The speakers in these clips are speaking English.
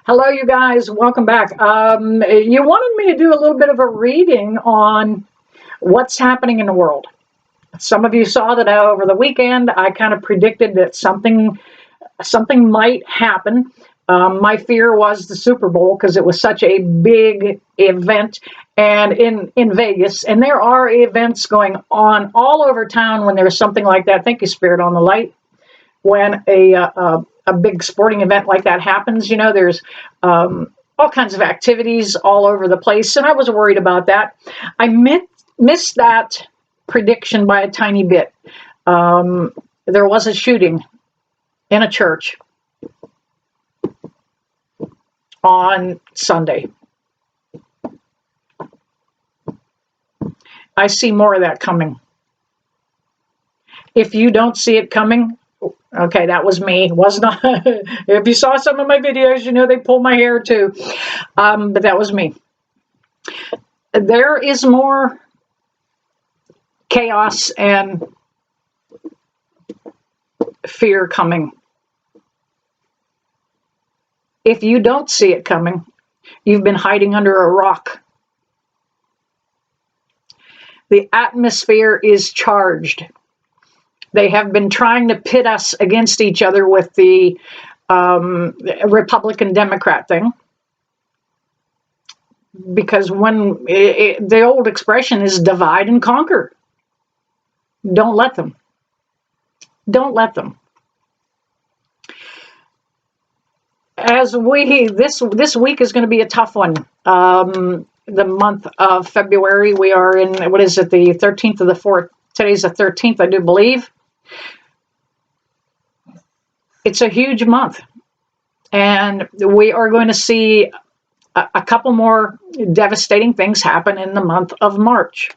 Hello, you guys. Welcome back. You wanted me to do a little bit of a reading on what's happening in the world. Some of you saw that over the weekend. I kind of predicted that something might happen. My fear was the Super Bowl because it was such a big event, and in Vegas, and there are events going on all over town when there's something like that. Thank you, Spirit on the Light. When a big sporting event like that happens, there's all kinds of activities all over the place, and I was worried about that. I missed that prediction by a tiny bit. There was a shooting in a church on Sunday. I see more of that coming. If you don't see it coming, okay, that was me. Was not. If you saw some of my videos, they pull my hair too. But that was me. There is more chaos and fear coming. If you don't see it coming, you've been hiding under a rock. The atmosphere is charged. They have been trying to pit us against each other with the Republican-Democrat thing. Because the old expression is divide and conquer. Don't let them. Don't let them. This week is going to be a tough one. The month of February, we are in, what is it, the 13th of the 4th. Today's the 13th, I do believe. It's a huge month. And we are going to see a couple more devastating things happen in the month of March.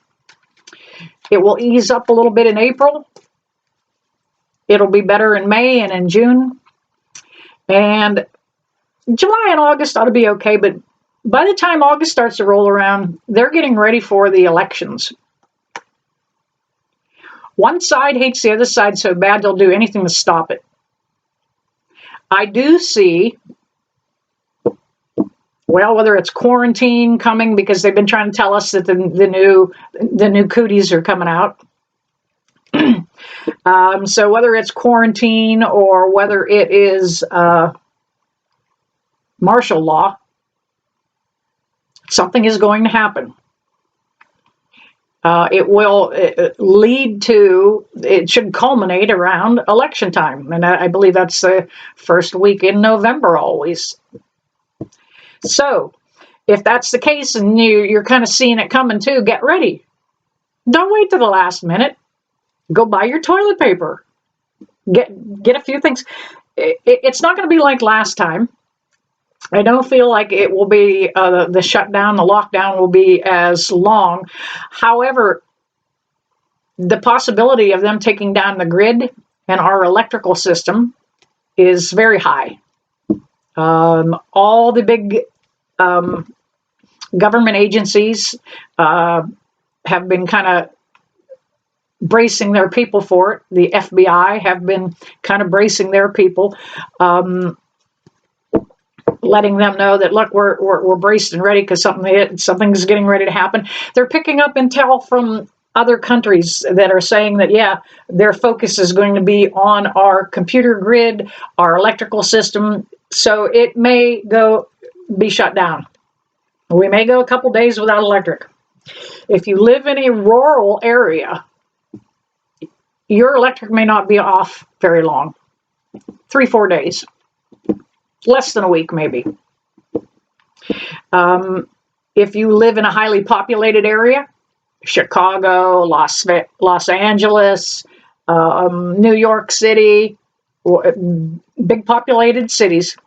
It will ease up a little bit in April. It'll be better in May and in June. And July and August ought to be okay, but by the time August starts to roll around, they're getting ready for the elections. One side hates the other side so bad they'll do anything to stop it. I do see, whether it's quarantine coming because they've been trying to tell us that the new cooties are coming out. So whether it's quarantine or whether it is martial law, something is going to happen. It will lead to, it should culminate around election time. And I believe that's the first week in November always. So if that's the case and you're kind of seeing it coming too, get ready. Don't wait to the last minute. Go buy your toilet paper. Get a few things. It's not going to be like last time. I don't feel like it will be, the shutdown, the lockdown will be as long. However, the possibility of them taking down the grid and our electrical system is very high. All the big government agencies have been kind of bracing their people for it. The FBI have been kind of bracing their people. Letting them know that, look, we're braced and ready because something's getting ready to happen. They're picking up intel from other countries that are saying that, yeah, their focus is going to be on our computer grid, our electrical system, so it may be shut down. We may go a couple days without electric. If you live in a rural area, your electric may not be off very long, 3-4 days. Less than a week, maybe. If you live in a highly populated area, Chicago, Los Angeles, New York City, big populated cities,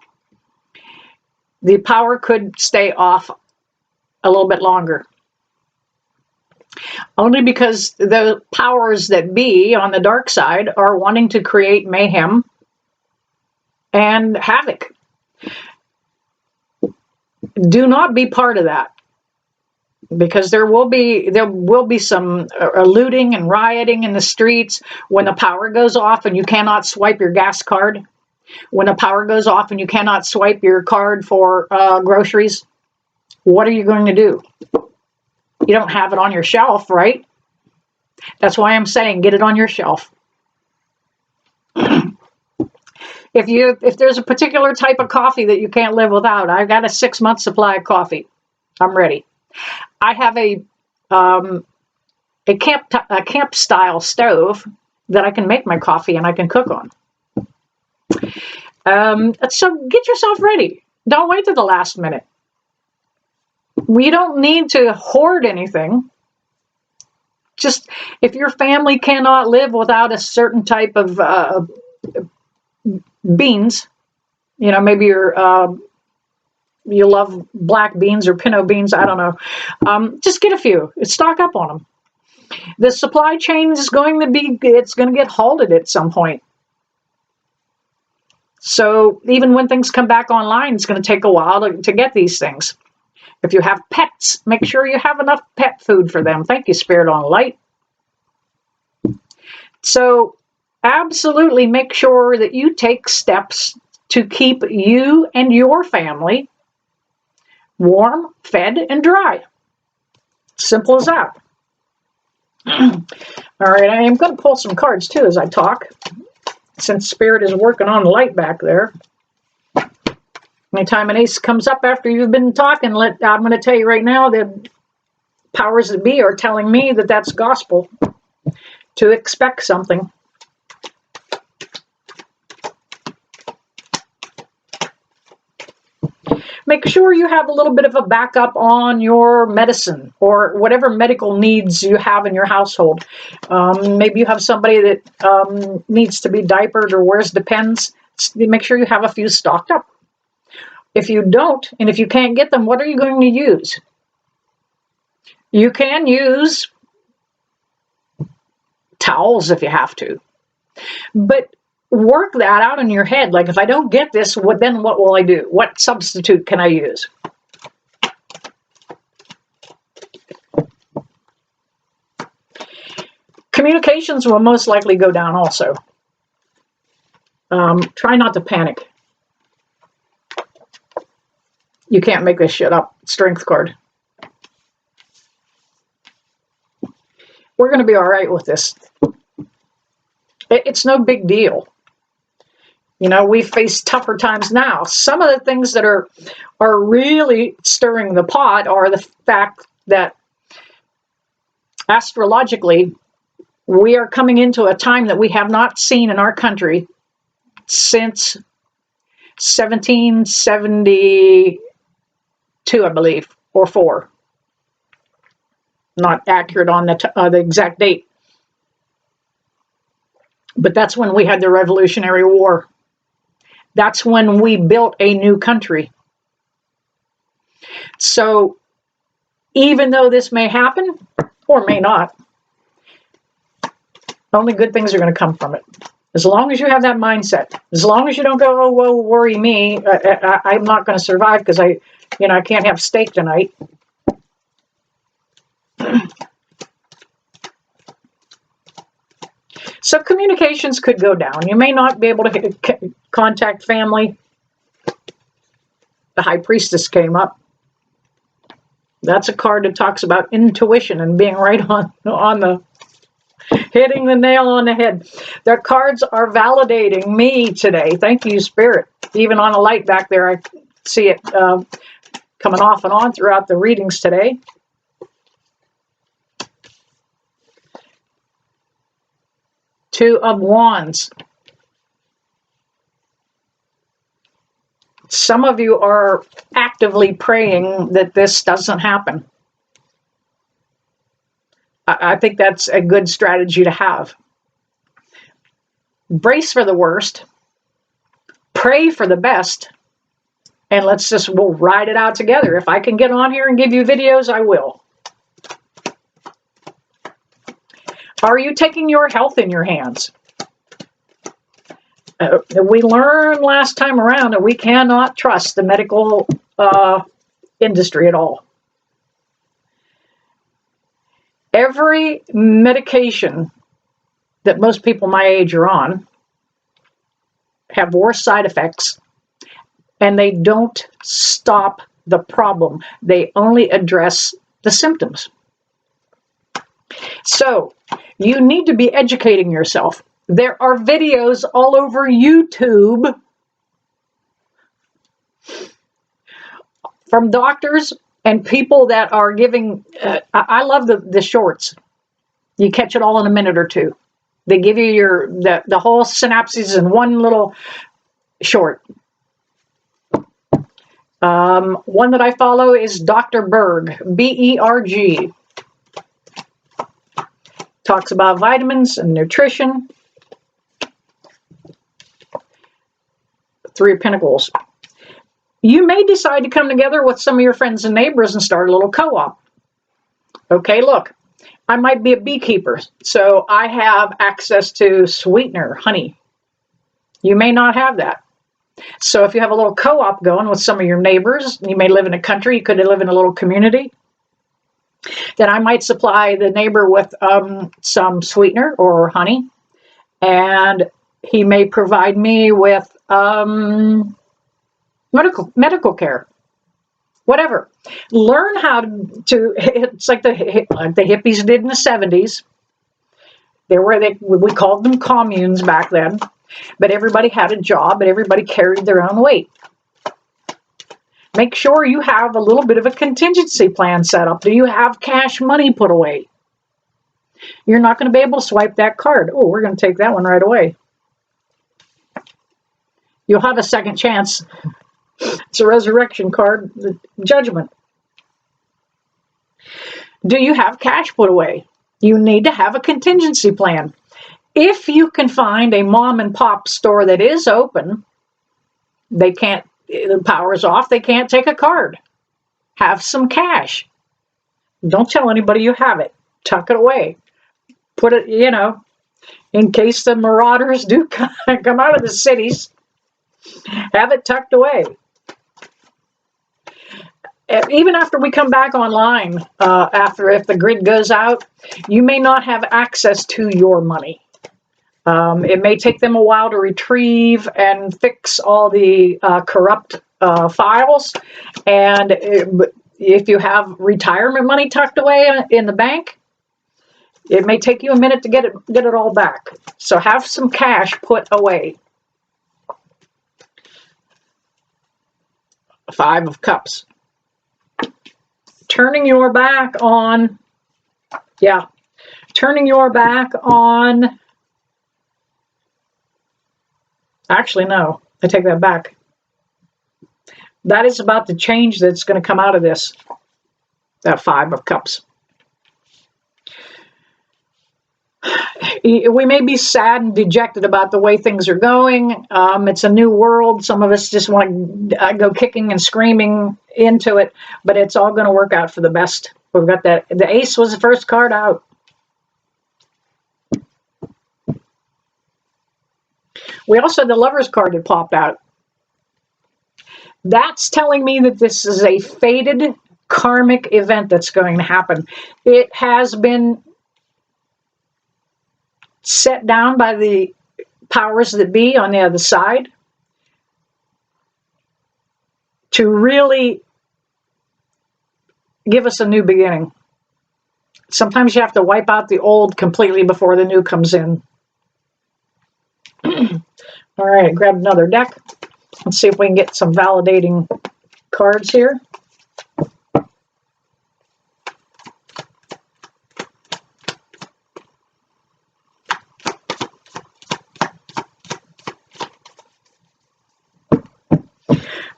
the power could stay off a little bit longer. Only because the powers that be on the dark side are wanting to create mayhem and havoc. Do not be part of that, because there will be some looting and rioting in the streets when the power goes off and you cannot swipe your gas card. When the power goes off and you cannot swipe your card for groceries, what are you going to do? You don't have it on your shelf, right? That's why I'm saying get it on your shelf. If there's a particular type of coffee that you can't live without, I've got a 6-month supply of coffee. I'm ready. I have a camp style stove that I can make my coffee and I can cook on. So get yourself ready. Don't wait till the last minute. We don't need to hoard anything. Just if your family cannot live without a certain type of beans, maybe you love black beans or pinot beans, I don't know. Just get a few. Stock up on them. The supply chain is going to get halted at some point. So even when things come back online, it's going to take a while to get these things. If you have pets, make sure you have enough pet food for them. Thank you, Spirit on Light. So absolutely make sure that you take steps to keep you and your family warm, fed, and dry. Simple as that. All right, I am going to pull some cards too as I talk, since Spirit is working on light back there. Anytime an ace comes up after you've been talking, I'm going to tell you right now that powers that be are telling me that that's gospel, to expect something. Make sure you have a little bit of a backup on your medicine or whatever medical needs you have in your household. Maybe you have somebody that needs to be diapered or wears Depends. Make sure you have a few stocked up. If you don't, and if you can't get them, what are you going to use? You can use towels if you have to, but work that out in your head. Like, if I don't get this, then what will I do? What substitute can I use? Communications will most likely go down also. Try not to panic. You can't make this shit up. Strength card. We're going to be all right with this. It's no big deal. We face tougher times now. Some of the things that are really stirring the pot are the fact that astrologically, we are coming into a time that we have not seen in our country since 1772, I believe, or 4. Not accurate on the exact date. But that's when we had the Revolutionary War. That's when we built a new country. So even though this may happen, or may not, only good things are going to come from it. As long as you have that mindset. As long as you don't go, oh, well, worry me. I'm not going to survive because I can't have steak tonight. So communications could go down. You may not be able to contact family. The High Priestess came up. That's a card that talks about intuition and being right on the hitting the nail on the head. Their cards are validating me today. Thank you, Spirit. Even on a light back there, I see it coming off and on throughout the readings today. Two of Wands. Some of you are actively praying that this doesn't happen. I think that's a good strategy to have. Brace for the worst. Pray for the best. And we'll ride it out together. If I can get on here and give you videos, I will. Are you taking your health in your hands? We learned last time around that we cannot trust the medical industry at all. Every medication that most people my age are on have worse side effects, and they don't stop the problem. They only address the symptoms. So you need to be educating yourself. There are videos all over YouTube from doctors and people that are giving, I love the shorts. You catch it all in a minute or two. They give you the whole synapses in one little short. One that I follow is Dr. Berg, B-E-R-G. Talks about vitamins and nutrition. Three of Pentacles. You may decide to come together with some of your friends and neighbors and start a little co-op. Okay, look, I might be a beekeeper, so I have access to sweetener, honey. You may not have that. So if you have a little co-op going with some of your neighbors, you may live in a country, you could live in a little community, then I might supply the neighbor with some sweetener or honey, and he may provide me with medical care, whatever. Learn how to it's like the hippies did in the 70s. We called them communes back then, but everybody had a job and everybody carried their own weight. Make sure you have a little bit of a contingency plan set up. Do you have cash money put away? You're not going to be able to swipe that card. Oh, we're going to take that one right away. You'll have a second chance. It's a resurrection card, the judgment. Do you have cash put away? You need to have a contingency plan. If you can find a mom and pop store that is open, the power's off, they can't take a card. Have some cash. Don't tell anybody you have it. Tuck it away. Put it, in case the marauders do come out of the cities, have it tucked away. Even after we come back online, if the grid goes out, you may not have access to your money. It may take them a while to retrieve and fix all the corrupt files. And if you have retirement money tucked away in the bank, it may take you a minute to get it all back. So have some cash put away. Five of Cups. Turning your back on, actually, no, I take that back. That is about the change that's going to come out of this, that Five of Cups. We may be sad and dejected about the way things are going. It's a new world. Some of us just want to go kicking and screaming into it, but it's all going to work out for the best. We've got that. The Ace was the first card out. We also had the Lover's card that popped out. That's telling me that this is a fated karmic event that's going to happen. It has been set down by the powers that be on the other side to really give us a new beginning. Sometimes you have to wipe out the old completely before the new comes in. All right, I grabbed another deck. Let's see if we can get some validating cards here.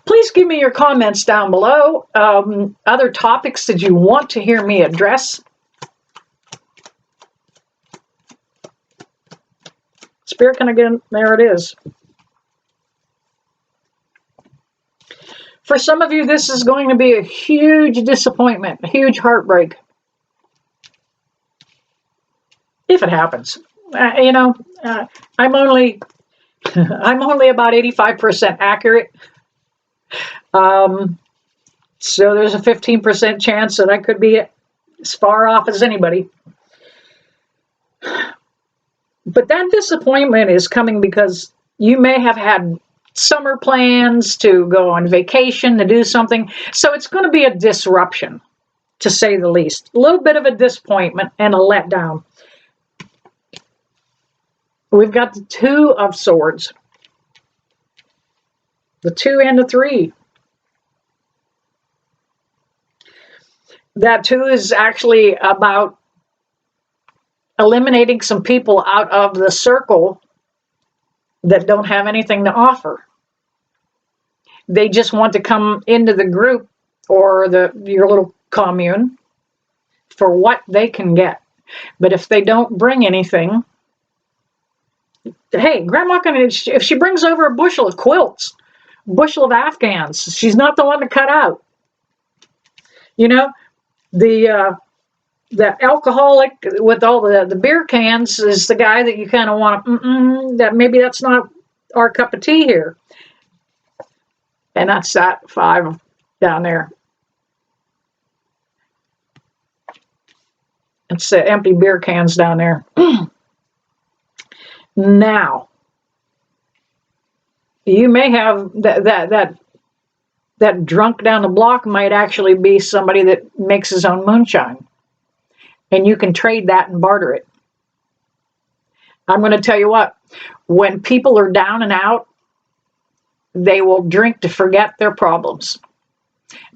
Please give me your comments down below. Other topics that you want to hear me address. Spirit, can I get in? There it is. For some of you, this is going to be a huge disappointment, a huge heartbreak. If it happens. I'm only about 85% accurate. So there's a 15% chance that I could be as far off as anybody. But that disappointment is coming because You may have had summer plans to go on vacation, to do something. So it's going to be a disruption, to say the least. A little bit of a disappointment and a letdown. We've got the Two of Swords. The 2 and the 3. That 2 is actually about eliminating some people out of the circle that don't have anything to offer. They just want to come into the group or your little commune for what they can get. But if they don't bring anything, hey, Grandma if she brings over a bushel of quilts, bushel of Afghans, she's not the one to cut out. You know, the alcoholic with all the beer cans is the guy that you kind of want to, that maybe that's not our cup of tea here. And that's that 5 down there. It's the empty beer cans down there. Now, you may have that drunk down the block might actually be somebody that makes his own moonshine. And you can trade that and barter it. I'm going to tell you what, when people are down and out, they will drink to forget their problems.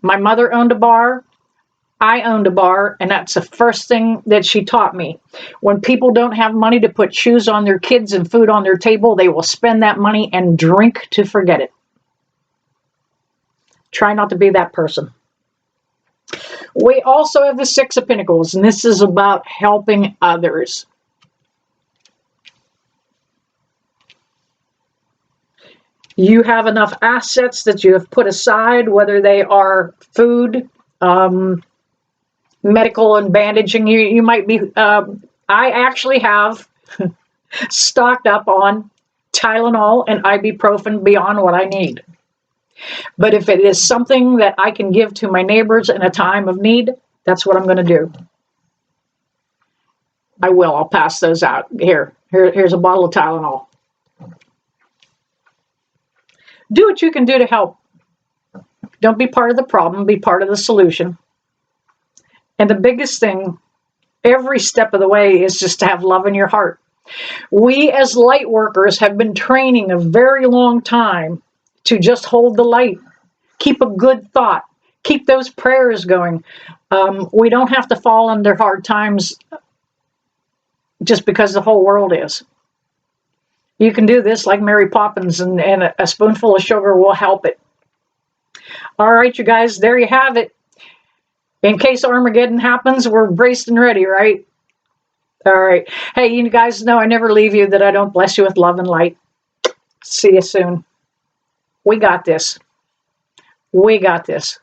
My mother owned a bar. I owned a bar, and that's the first thing that she taught me. When people don't have money to put shoes on their kids and food on their table, they will spend that money and drink to forget it. Try not to be that person. We also have the 6 of Pentacles, and this is about helping others. You have enough assets that you have put aside, whether they are food, medical and bandaging. You might be, I actually have stocked up on Tylenol and ibuprofen beyond what I need. But if it is something that I can give to my neighbors in a time of need, that's what I'm going to do. I will. I'll pass those out. Here's a bottle of Tylenol. Do what you can do to help. Don't be part of the problem. Be part of the solution. And the biggest thing, every step of the way, is just to have love in your heart. We as light workers have been training a very long time to just hold the light. Keep a good thought. Keep those prayers going. We don't have to fall under hard times just because the whole world is. You can do this like Mary Poppins, and a spoonful of sugar will help it. All right, you guys, there you have it. In case Armageddon happens, we're braced and ready, right? All right. Hey, you guys know I never leave you, that I don't bless you with love and light. See you soon. We got this. We got this.